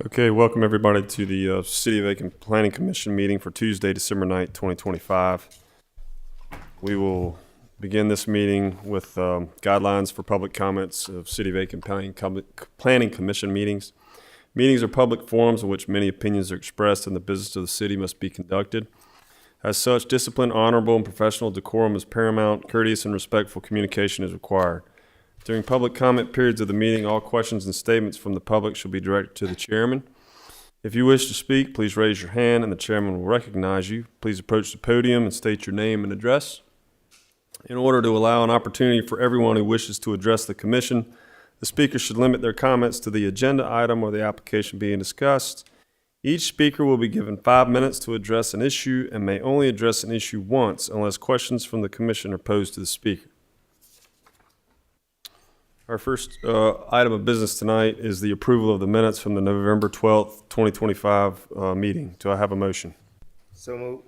Okay, welcome everybody to the City of Aiken Planning Commission meeting for Tuesday, December 9th, 2025. We will begin this meeting with guidelines for public comments of City of Aiken Planning Commission meetings. Meetings are public forums in which many opinions are expressed and the business of the city must be conducted. As such, discipline, honorable, and professional decorum is paramount. Courteous and respectful communication is required. During public comment periods of the meeting, all questions and statements from the public shall be directed to the chairman. If you wish to speak, please raise your hand and the chairman will recognize you. Please approach the podium and state your name and address. In order to allow an opportunity for everyone who wishes to address the commission, the speaker should limit their comments to the agenda item or the application being discussed. Each speaker will be given 5 minutes to address an issue and may only address an issue once unless questions from the commission are posed to the speaker. Our first item of business tonight is the approval of the minutes from the November 12th, 2025 meeting. Do I have a motion? So moved.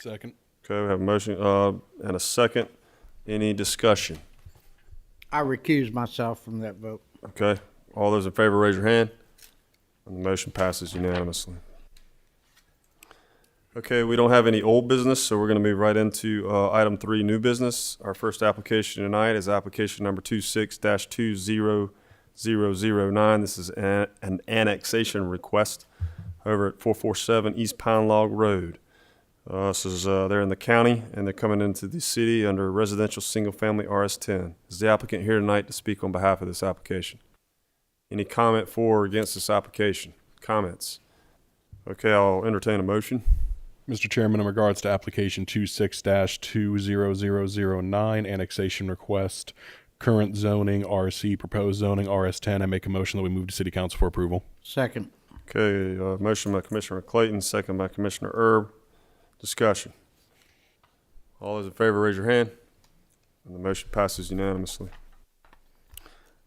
Second. Okay, we have a motion and a second. Any discussion? I recuse myself from that vote. Okay, all those in favor raise your hand. And the motion passes unanimously. Okay, we don't have any old business, so we're going to move right into item 3, new business. Our first application tonight is application number 26-20009. This is an annexation request over at 447 East Pine Log Road. This is they're in the county and they're coming into the city under residential single family RS10. Is the applicant here tonight to speak on behalf of this application? Any comment for or against this application? Comments? Okay, I'll entertain a motion. Mr. Chairman, in regards to application 26-20009, annexation request, current zoning RC, proposed zoning RS10, I make a motion that we move to City Council for approval. Second. Okay, motion by Commissioner Clayton, second by Commissioner Erb. Discussion. All those in favor raise your hand. And the motion passes unanimously.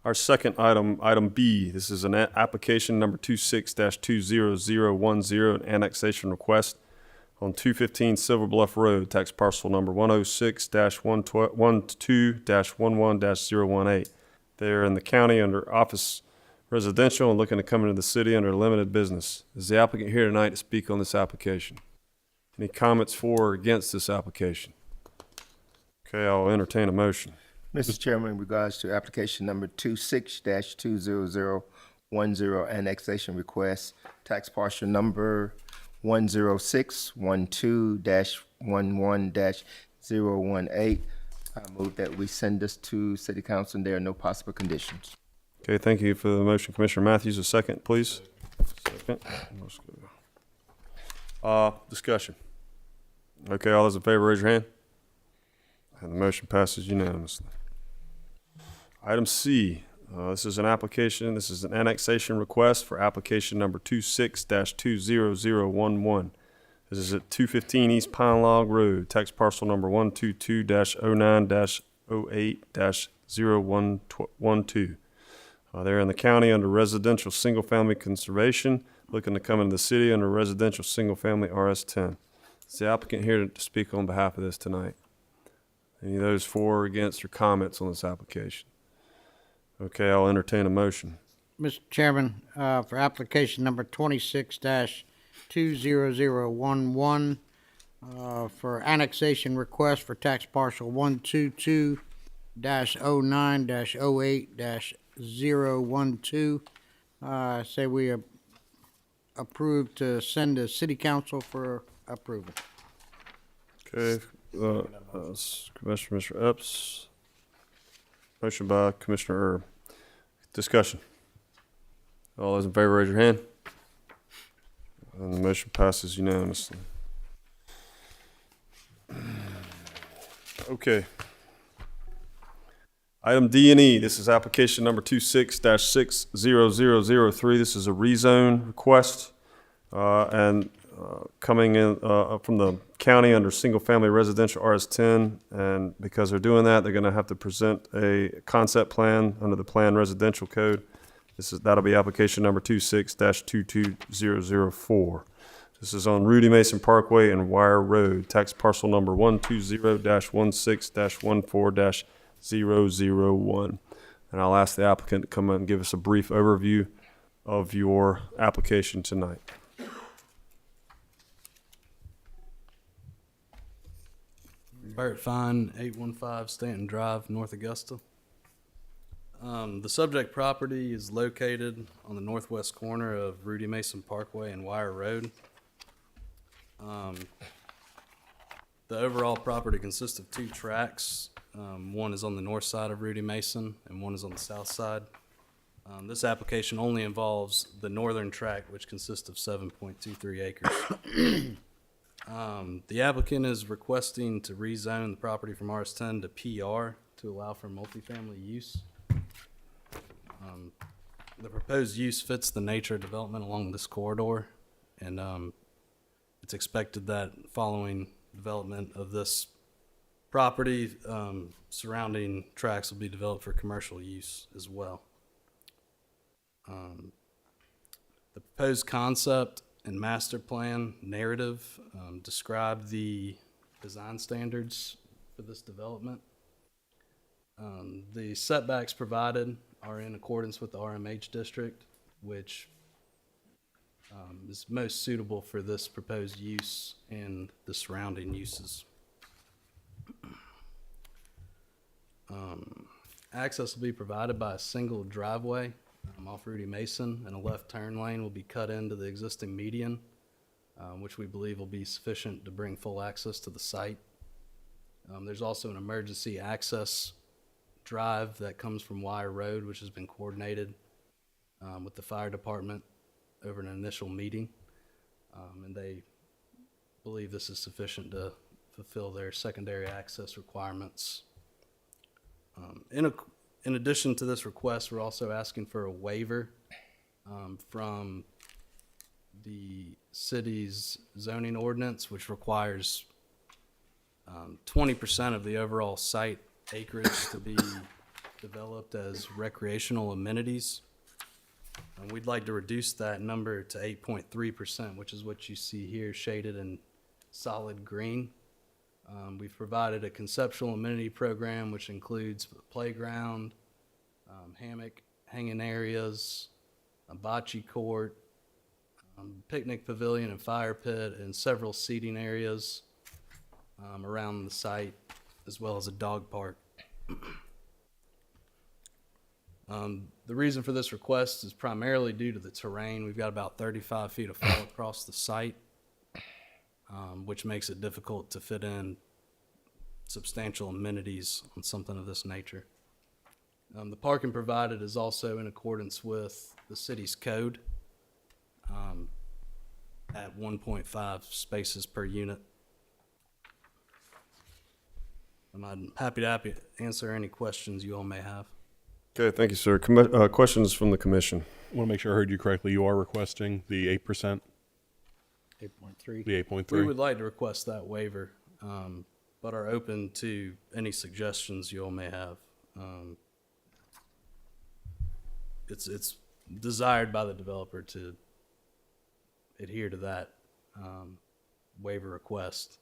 Our second item, item B, this is an application number 26-20010, an annexation request on 215 Silver Bluff Road, tax parcel number 106-12-11-018. They're in the county under office residential and looking to come into the city under limited business. Is the applicant here tonight to speak on this application? Any comments for or against this application? Okay, I'll entertain a motion. Mr. Chairman, in regards to application number 26-20010, annexation request, tax parcel number 106-12-11-018. I move that we send this to City Council and there are no possible conditions. Okay, thank you for the motion. Commissioner Matthews, a second, please. Second. Let's go. Discussion. Okay, all those in favor, raise your hand. And the motion passes unanimously. Item C, this is an application, this is an annexation request for application number 26-20011. This is at 215 East Pine Log Road, tax parcel number 122-09-08-0112. They're in the county under residential single-family conservation, looking to come into the city under residential single-family RS10. Is the applicant here to speak on behalf of this tonight? Any of those for or against or comments on this application? Okay, I'll entertain a motion. Mr. Chairman, for application number 26-20011, for annexation request for tax parcel 122-09-08-012, say we approve to send to City Council for approval. Okay, Commissioner Epps. Motion by Commissioner Erb. Discussion. All those in favor raise your hand. And the motion passes unanimously. Okay. Item D and E, this is application number 26-60003. This is a rezone request and coming in from the county under single-family residential RS10, and because they're doing that, they're going to have to present a concept plan under the Plan Residential Code. That'll be application number 26-22004. This is on Rudy Mason Parkway and Wire Road, tax parcel number 120-16-14-001. And I'll ask the applicant to come and give us a brief overview of your application tonight? Bert Fine, 815 Stanton Drive, North Augusta. The subject property is located on the northwest corner of Rudy Mason Parkway and Wire Road. The overall property consists of 2 tracks. One is on the north side of Rudy Mason and one is on the south side. This application only involves the northern tract, which consists of 7.23 acres. The applicant is requesting to rezone the property from RS10 to PR to allow for multifamily use. The proposed use fits the nature of development along this corridor, and it's expected that following development of this property, surrounding tracts will be developed for commercial use as well. The proposed concept and master plan narrative describe the design standards for this development. The setbacks provided are in accordance with the RMH district, which is most suitable for this proposed use and the surrounding uses. Access will be provided by a single driveway off Rudy Mason, and a left turn lane will be cut into the existing median, which we believe will be sufficient to bring full access to the site. There's also an emergency access drive that comes from Wire Road, which has been coordinated with the fire department over an initial meeting, and they believe this is sufficient to fulfill their secondary access requirements. In addition to this request, we're also asking for a waiver from the city's zoning ordinance, which requires 20% of the overall site acreage to be developed as recreational amenities. And we'd like to reduce that number to 8.3%, which is what you see here shaded in solid green. We've provided a conceptual amenity program, which includes a playground, hammock hanging areas, a bocce court, picnic pavilion and fire pit, and several seating areas around the site, as well as a dog park. The reason for this request is primarily due to the terrain. We've got about 35 feet of fall across the site, which makes it difficult to fit in substantial amenities on something of this nature. The parking provided is also in accordance with the city's code at 1.5 spaces per unit. I'm happy to answer any questions you all may have. Okay, thank you, sir. Questions from the commission? I want to make sure I heard you correctly. You are requesting the 8%, 8.3. the 8.3? We would like to request that waiver, but are open to any suggestions you all may have. It's desired by the developer to adhere to that waiver request.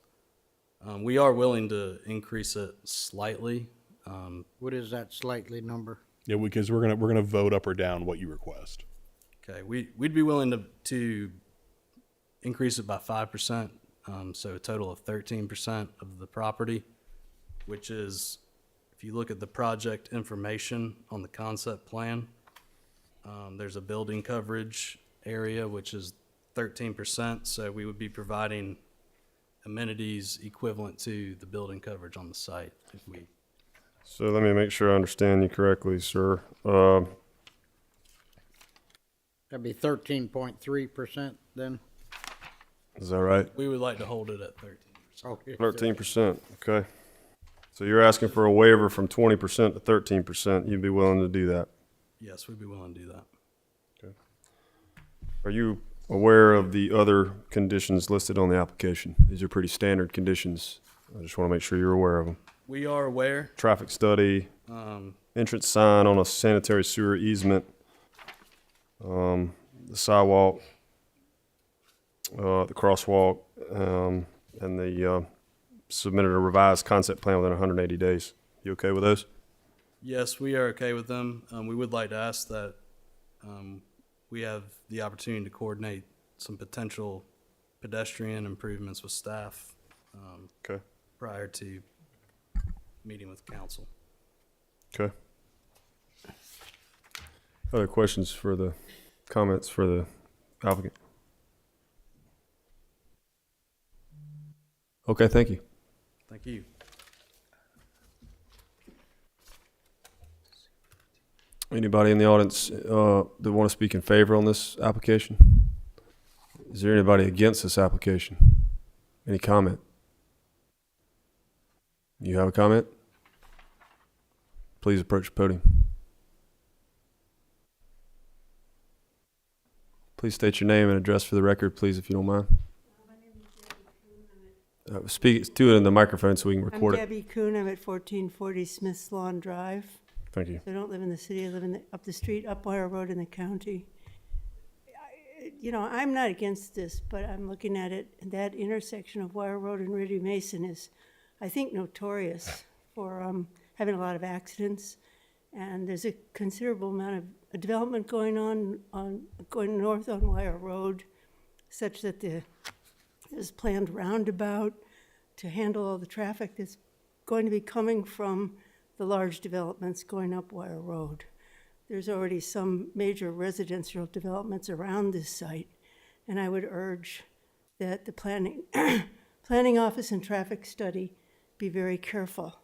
We are willing to increase it slightly. What is that slightly number? Yeah, because we're gonna vote up or down what you request. Okay, we'd be willing to increase it by 5%, so a total of 13% of the property, which is, if you look at the project information on the concept plan, there's a building coverage area, which is 13%, so we would be providing amenities equivalent to the building coverage on the site if we. So let me make sure I understand you correctly, sir. That'd be 13.3% then? Is that right? We would like to hold it at 13%. Okay. 13%, okay. So you're asking for a waiver from 20% to 13%. You'd be willing to do that? Yes, we'd be willing to do that. Are you aware of the other conditions listed on the application? These are pretty standard conditions. I just want to make sure you're aware of them. We are aware. Traffic study, entrance sign on a sanitary sewer easement, the sidewalk, the crosswalk, and the submitted a revised concept plan within 180 days. You okay with those? Yes, we are okay with them. We would like to ask that we have the opportunity to coordinate some potential pedestrian improvements with staff Okay. prior to meeting with council. Okay. Other questions for the comments for the applicant? Okay, thank you. Thank you. Anybody in the audience that want to speak in favor on this application? Is there anybody against this application? Any comment? You have a comment? Please approach the podium. Please state your name and address for the record, please, if you don't mind. Speak to it in the microphone so we can I'm record it. Debbie Kuhn. I'm at 1440 Smith's Lawn Drive. Thank you. So I don't live in the city. I live up the street, up Wire Road in the county. I'm not against this, but I'm looking at it, and that intersection of Wire Road and Ridley Mason is, I think, notorious for having a lot of accidents. And there's a considerable amount of development going on going north on Wire Road, such that there's planned roundabout to handle all the traffic that's going to be coming from the large developments going up Wire Road. There's already some major residential developments around this site, and I would urge that the planning office and traffic study be very careful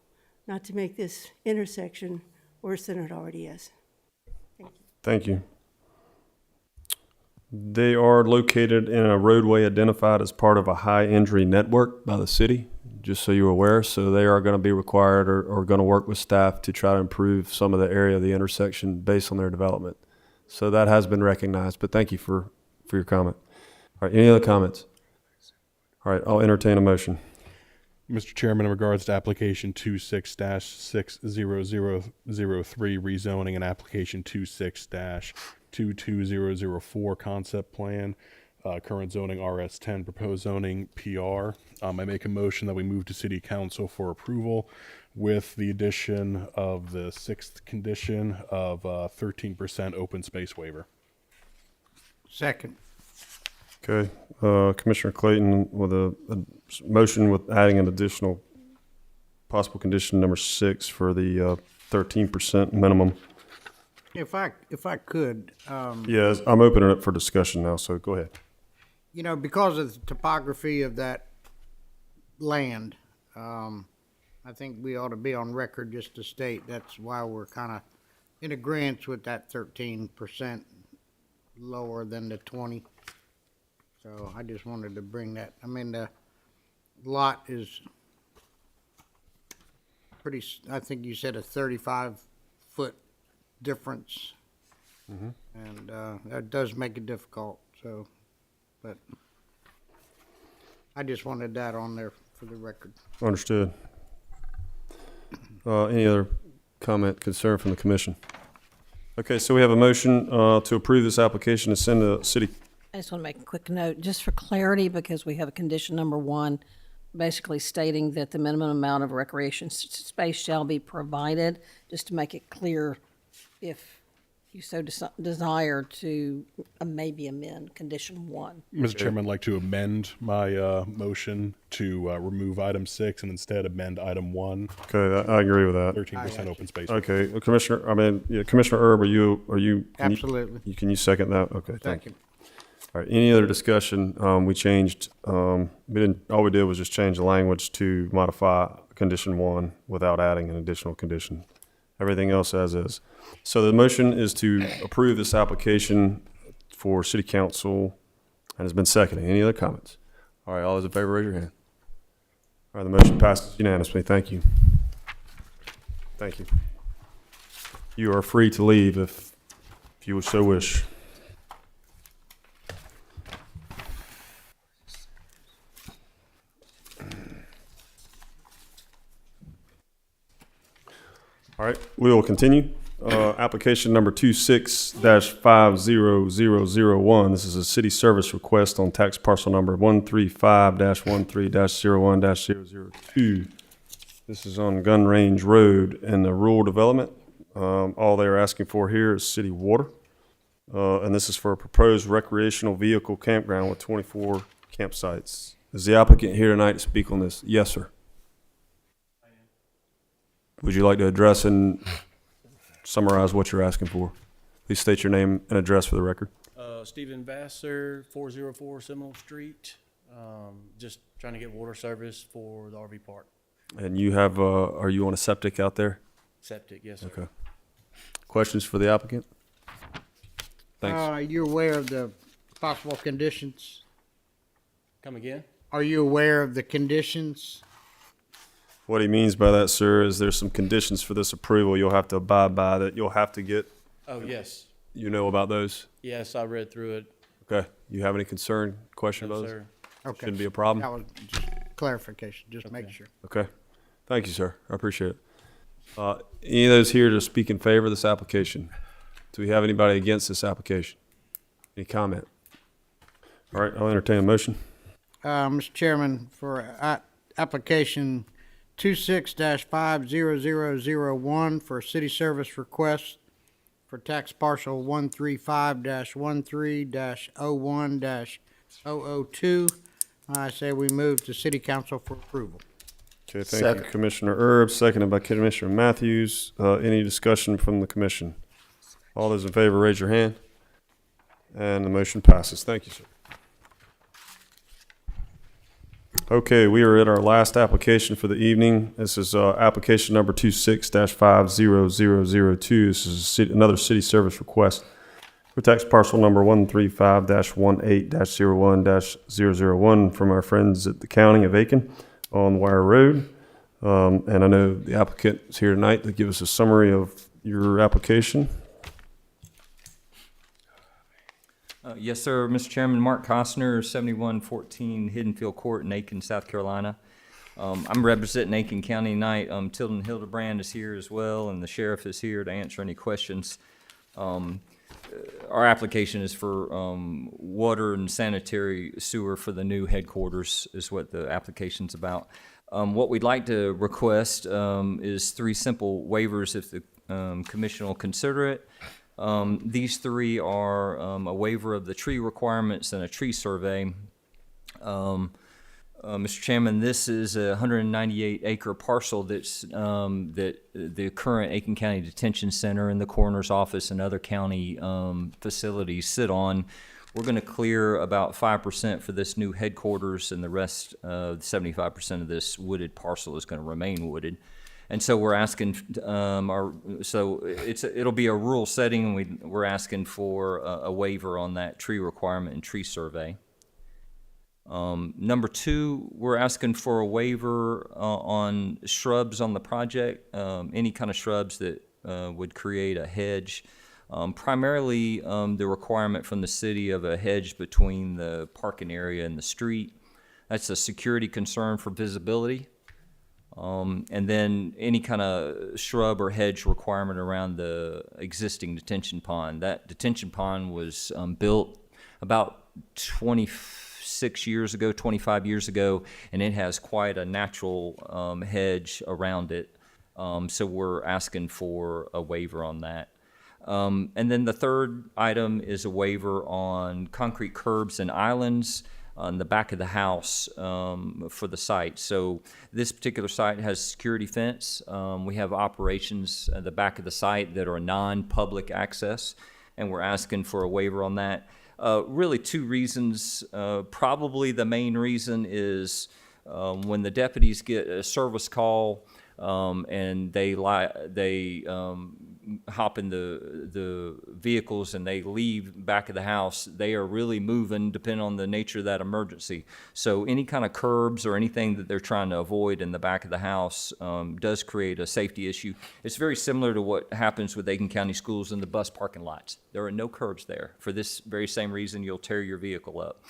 not to make this intersection worse than it already is. Thank you. They are located in a roadway identified as part of a high injury network by the city, just so you're aware. So they are going to be required or going to work with staff to try to improve some of the area of the intersection based on their development. So that has been recognized, but thank you for your comment. All right, any other comments? All right, I'll entertain a motion. Mr. Chairman, in regards to application 26-60003, rezoning, and application 26-22004, concept plan, current zoning RS10, proposed zoning PR, I make a motion that we move to city council for approval with the addition of the sixth condition of 13% open space waiver. Second. Okay, Commissioner Clayton with a motion with adding an additional possible condition number 6 for the 13% minimum. If I could, Yes, I'm opening it for discussion now, so go ahead. because of the topography of that land, I think we ought to be on record just to state that's why we're kind of in agreement with that 13% lower than the 20. So I just wanted to bring that. I mean, the lot is pretty, I think you said a 35-foot difference. And that does make it difficult, so, but I just wanted that on there for the record. Understood. Any other comment, concern from the commission? Okay, so we have a motion to approve this application to send to city. I just want to make a quick note, just for clarity, because we have a condition number 1, basically stating that the minimum amount of recreation space shall be provided, just to make it clear if you so desire to maybe amend condition 1. Mr. Chairman, I'd like to amend my motion to remove item 6 and instead amend item 1, Okay, I agree with that. 13% open space. Okay, Commissioner Erb, can you? Absolutely. Can you second that? Okay, thank Thank you. you. All right, any other discussion? We changed, all we did was just change the language to modify condition 1 without adding an additional condition. Everything else as is. So the motion is to approve this application for city council and has been seconded. Any other comments? All right, all those in favor, raise your hand. All right, the motion passes unanimously. Thank you. Thank you. You are free to leave if you so wish. All right, we will continue. Application number 26-50001. This is a city service request on tax parcel number 135-13-01-002. This is on Gun Range Road in the rural development. All they're asking for here is city water. And this is for a proposed recreational vehicle campground with 24 campsites. Is the applicant here tonight to speak on this? Yes, sir. Would you like to address and summarize what you're asking for? Please state your name and address for the record. Stephen Vassar, 404 Seminole Street. Just trying to get water service for the RV park. And you have, are you on a septic out there? Septic, yes, sir. Okay. Questions for the applicant? Thanks. Are you aware of the possible conditions? Come again? Are you aware of the conditions? What he means by that, sir, is there's some conditions for this approval you'll have to abide by that you'll have to get. Oh, yes. You know about those? Yes, I read through it. Okay. You have any concern, question No, about those? sir. Okay. Shouldn't be a problem? That was just clarification, just make sure. Okay. Thank you, sir. I appreciate it. Any of those here to speak in favor of this application? Do we have anybody against this application? Any comment? All right, I'll entertain a motion. Mr. Chairman, for application 26-50001 for city service request for tax parcel 135-13-01-002, I say we move to city council for approval. Okay, thank you, Second. Commissioner Erb, seconded by Commissioner Matthews. Any discussion from the commission? All those in favor, raise your hand. And the motion passes. Thank you, sir. Okay, we are at our last application for the evening. This is application number 26-50002. This is another city service request for tax parcel number 135-18-01-001 from our friends at the County of Aiken on Wire Road. And I know the applicant is here tonight to give us a summary of your application. Yes, sir. Mr. Chairman, Mark Costner, 7114 Hiddenfield Court in Aiken, South Carolina. I'm representing Aiken County tonight. Tilden Hildebrand is here as well, and the sheriff is here to answer any questions. Our application is for water and sanitary sewer for the new headquarters is what the application's about. What we'd like to request is 3 simple waivers if the commission will consider it. These 3 are a waiver of the tree requirements and a tree survey. Mr. Chairman, this is a 198-acre parcel that's that the current Aiken County Detention Center and the coroner's office and other county facilities sit on. We're going to clear about 5% for this new headquarters, and the rest, 75% of this wooded parcel is going to remain wooded. And so we're asking, it'll be a rural setting, and we're asking for a waiver on that tree requirement and tree survey. Number 2, we're asking for a waiver on shrubs on the project, any kind of shrubs that would create a hedge. Primarily, the requirement from the city of a hedge between the parking area and the street. That's a security concern for visibility. And then any kind of shrub or hedge requirement around the existing detention pond. That detention pond was built about 25 years ago, and it has quite a natural hedge around it. So we're asking for a waiver on that. And then the third item is a waiver on concrete curbs and islands on the back of the house for the site. So this particular site has a security fence. We have operations at the back of the site that are non-public access, and we're asking for a waiver on that. Really 2 reasons. Probably the main reason is when the deputies get a service call and they hop in the vehicles and they leave back of the house, they are really moving depending on the nature of that emergency. So any kind of curbs or anything that they're trying to avoid in the back of the house does create a safety issue. It's very similar to what happens with Aiken County Schools in the bus parking lots. There are no curbs there. For this very same reason, you'll tear your vehicle up.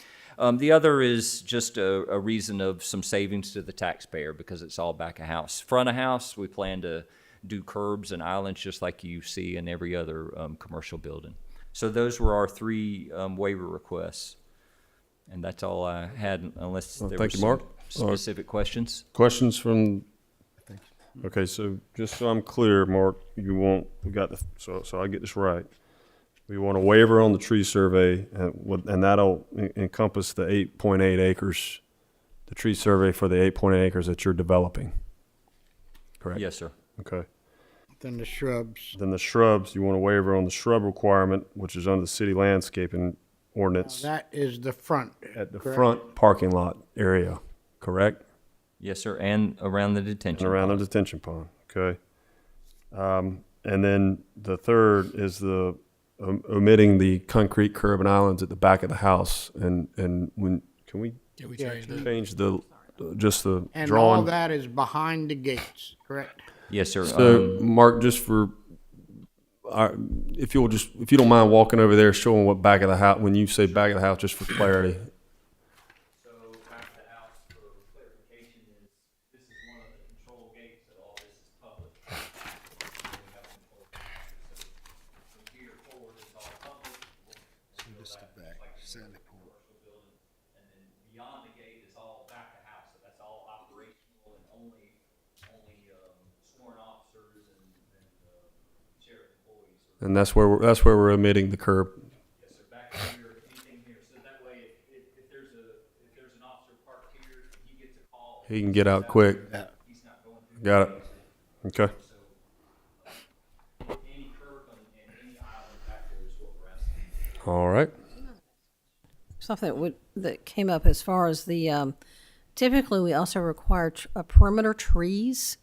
The other is just a reason of some savings to the taxpayer because it's all back of house. Front of house, we plan to do curbs and islands just like you see in every other commercial building. So those were our 3 waiver requests. And that's all I had unless there were Thank you, Mark. specific questions. Questions from? Okay, so just so I'm clear, Mark, so I get this right. We want a waiver on the tree survey, and that'll encompass the 8.8 acres, the tree survey for the 8.8 acres that you're developing. Correct? Yes, sir. Okay. Then the shrubs. Then the shrubs, you want a waiver on the shrub requirement, which is under the city landscaping ordinance That is the front. at the correct? front parking lot area, correct? Yes, sir, and around the detention. And around the ponds. detention pond, okay? And then the third is the omitting the concrete curb and islands at the back of the house. And when, can we Can we change the, just the And all drawing? that is behind the gates, correct? Yes, sir. So, Mark, just for, if you don't mind walking over there, showing what back of the house, when you say back of the house, just for clarity. So back of the house, for clarification, this is one of the control gates, so all this is public. From here forward, it's all public. And then beyond the gate is all back of house, so that's all operational and only sworn officers and sheriff employees. And that's where we're omitting the curb. Yes, sir, back here, anything here, so that way, if there's an officer parked here, he gets a call. He can get out quick. He's not going through. Got it. Okay. Any curb and any island back there is what we're asking. All right. Something that came up as far as the, typically, we also require perimeter trees.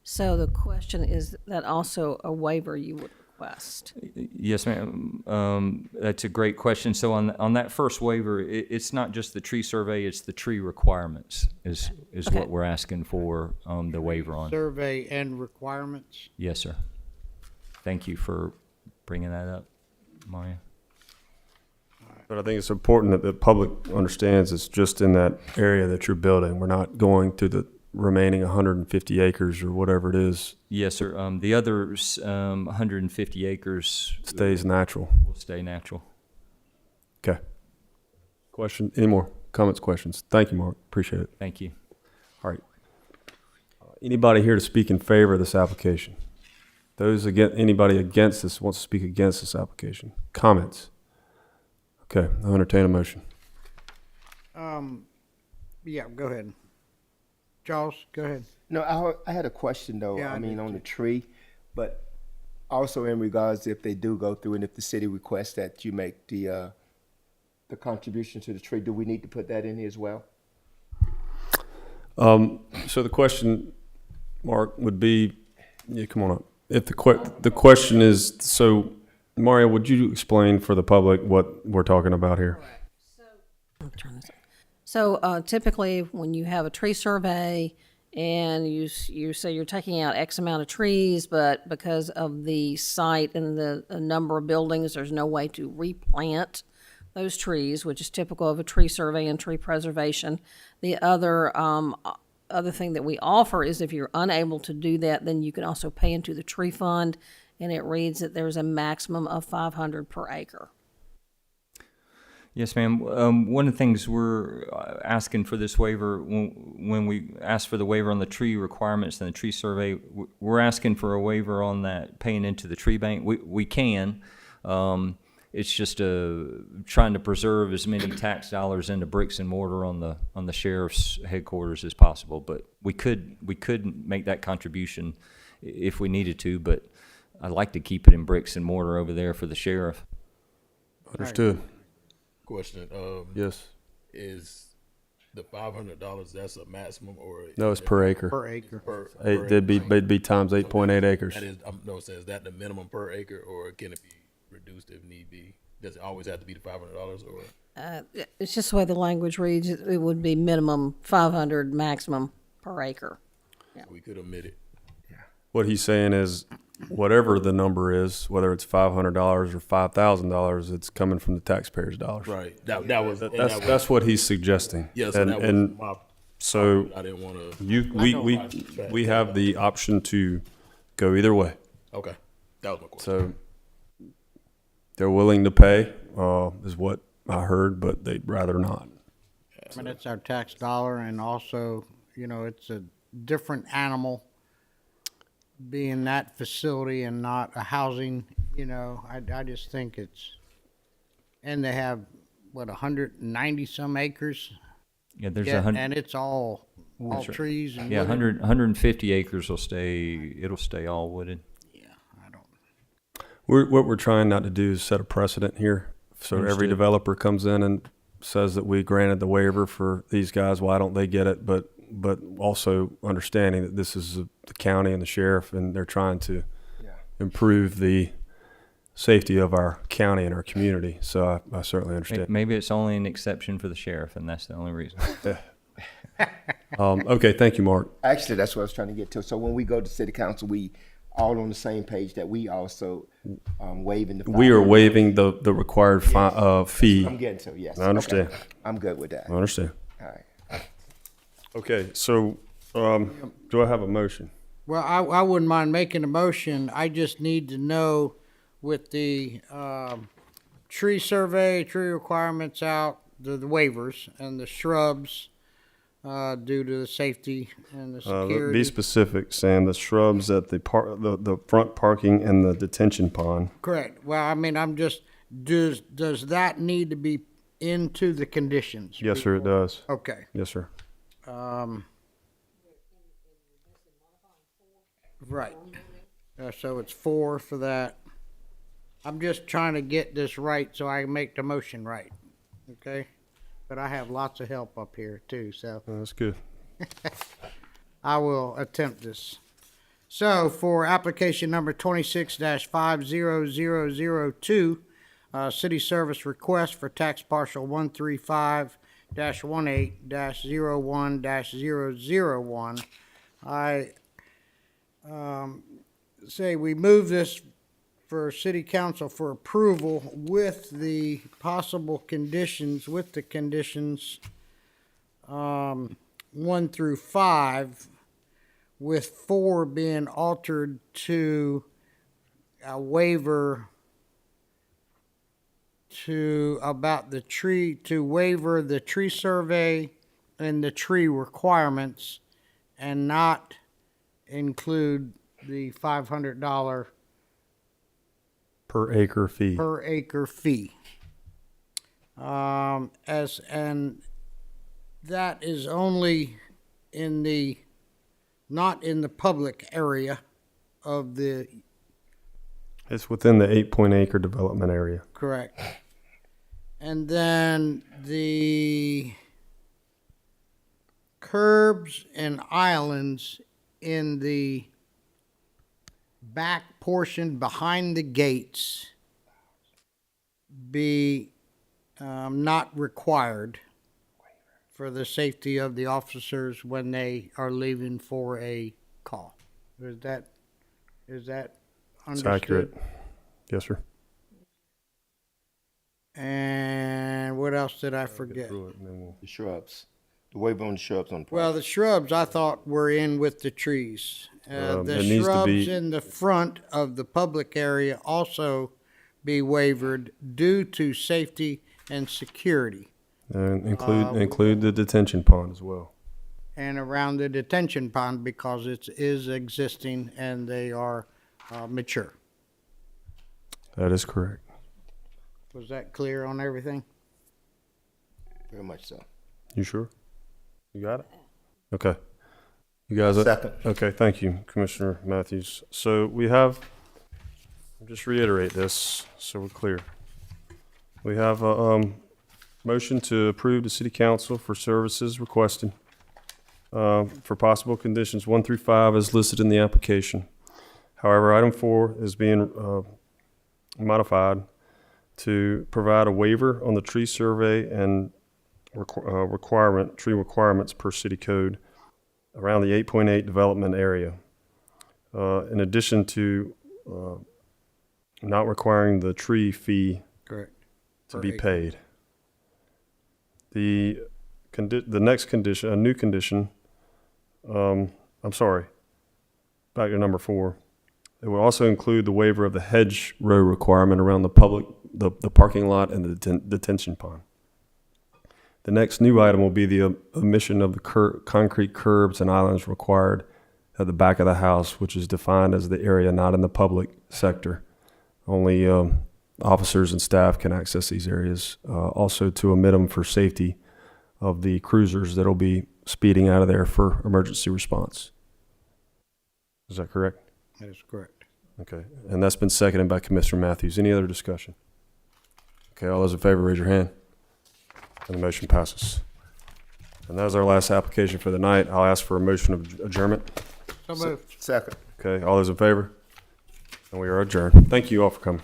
So the question is that also a waiver you would request? Yes, ma'am. That's a great question. So on that first waiver, it's not just the tree survey, it's the tree requirements is Okay. what we're asking for, the waiver on. Survey and requirements. Yes, sir. Thank you for bringing that up, Mario. But I think it's important that the public understands it's just in that area that you're building. We're not going to the remaining 150 acres or whatever it is, Yes, sir. The other 150 acres stays natural. will stay natural. Okay. Question, any more comments, questions? Thank you, Mark. Appreciate it. Thank you. All right. Anybody here to speak in favor of this application? Anybody against this, wants to speak against this application? Comments? Okay, I'll entertain a motion. Yeah, go ahead. Charles, go ahead. No, I had a question though, Yeah, I I mean, did on the tree, but also in regards if they do go through and if the city requests that you make the contribution to the tree, do we need to put that in here as well? So the question, Mark, would be, yeah, come on up. If the question is, so Mario, would you explain for the public what we're talking about here? So typically, when you have a tree survey and you say you're taking out X amount of trees, but because of the site and the number of buildings, there's no way to replant those trees, which is typical of a tree survey and tree preservation. The other thing that we offer is if you're unable to do that, then you can also pay into the tree fund, and it reads that there's a maximum of 500 per acre. Yes, ma'am. One of the things we're asking for this waiver, when we ask for the waiver on the tree requirements and the tree survey, we're asking for a waiver on that paying into the tree bank. We can. It's just trying to preserve as many tax dollars into bricks and mortar on the sheriff's headquarters as possible. But we could make that contribution if we needed to. But I'd like to keep it in bricks and mortar over there for the sheriff. Understood. Question, Yes. is the $500, that's a maximum or? No, it's per acre. Per acre. It'd be times 8.8 acres. That is, no, it says that the minimum per acre, or can it be reduced if need be? Does it always have to be the $500 or? It's just the way the language reads. It would be minimum 500, maximum per acre. We could omit it. What he's saying is, whatever the number is, whether it's $500 or $5,000, it's coming from the taxpayers' dollars. Right, that was. That's what he's suggesting. Yes, And, that was and my, so I didn't wanna, we have the option to go either way. okay, that was my question. So they're willing to pay, is what I heard, but they'd rather not. I mean, it's our tax dollar, and also, it's a different animal being that facility and not a housing You know, I just think it's, and they have, what, 190 some acres? Yeah, there's Yeah, a hundred, and it's all That's right. trees and yeah, wooded. 150 acres will stay, it'll stay all wooded. Yeah, I don't. What we're trying not to do is set a precedent here. So every Understood. developer comes in and says that we granted the waiver for these guys, why don't they get it? But also understanding that this is the county and the sheriff, and they're trying to Yeah. improve the safety of our county and our community. So I certainly understand. Maybe it's only an exception for the sheriff, and that's the only reason. Okay, thank you, Mark. Actually, that's what I was trying to get to. So when we go to city council, we all on the same page that we also waiving the. We are $500. waiving the required fee. I'm getting to, yes. I understand. Okay. I'm good with that. I understand. All right. Okay, so do I have a motion? Well, I wouldn't mind making a motion. I just need to know with the tree survey, tree requirements out, the waivers, and the shrubs due to the safety and the Be security. specific, Sam. The shrubs at the front parking and the detention pond. Correct. Well, I mean, I'm just, does that need to be into the conditions? Yes, sir, it does. Okay. Yes, sir. Right. So it's 4 for that. I'm just trying to get this right so I can make the motion right. Okay? But I have lots of help up here too, so That's good. I will attempt this. So for application number 26-50002, city service request for tax partial 135-18-01-001, I say we move this for city council for approval with the possible conditions, with the conditions 1 through 5, with 4 being altered to a waiver to about the tree, to waiver the tree survey and the tree requirements and not include the $500 Per acre fee. per acre fee. And that is only in the, not in the public area of the, It's within the 8-point-acre development area. correct. And then the curbs and islands in the back portion behind the gates be not required for the safety of the officers when they are leaving for a call. Is that It's understood? accurate. Yes, sir. And what else did I forget? The shrubs. The waiver on the shrubs on the. Well, the shrubs I thought were in with the trees. It The needs to shrubs be- in the front of the public area also be wavered due to safety and security, And include the detention pond as well. and around the detention pond because it is existing and they are mature. That is correct. Was that clear on everything? Very much so. You sure? You got it? Okay. You guys. Second. Okay, thank you, Commissioner Matthews. So we have, just reiterate this so we're clear. We have a motion to approve the city council for services requested for possible conditions 1 through 5 as listed in the application. However, item 4 is being modified to provide a waiver on the tree survey and tree requirements per city code around the 8.8 development area. In addition to not requiring the tree fee Correct. to Per be acre. paid. The next condition, a new condition, I'm sorry, back to number 4. It will also include the waiver of the hedge row requirement around the parking lot and the detention pond. The next new item will be the omission of the concrete curbs and islands required at the back of the house, which is defined as the area not in the public sector. Only officers and staff can access these areas. Also to omit them for safety of the cruisers that'll be speeding out of there for emergency response. Is that correct? That is correct. Okay, and that's been seconded by Commissioner Matthews. Any other discussion? Okay, all those in favor, raise your hand. And the motion passes. And that was our last application for the night. I'll ask for a motion of adjournment. So moved. Second. Okay, all those in favor? And we are adjourned. Thank you all for coming.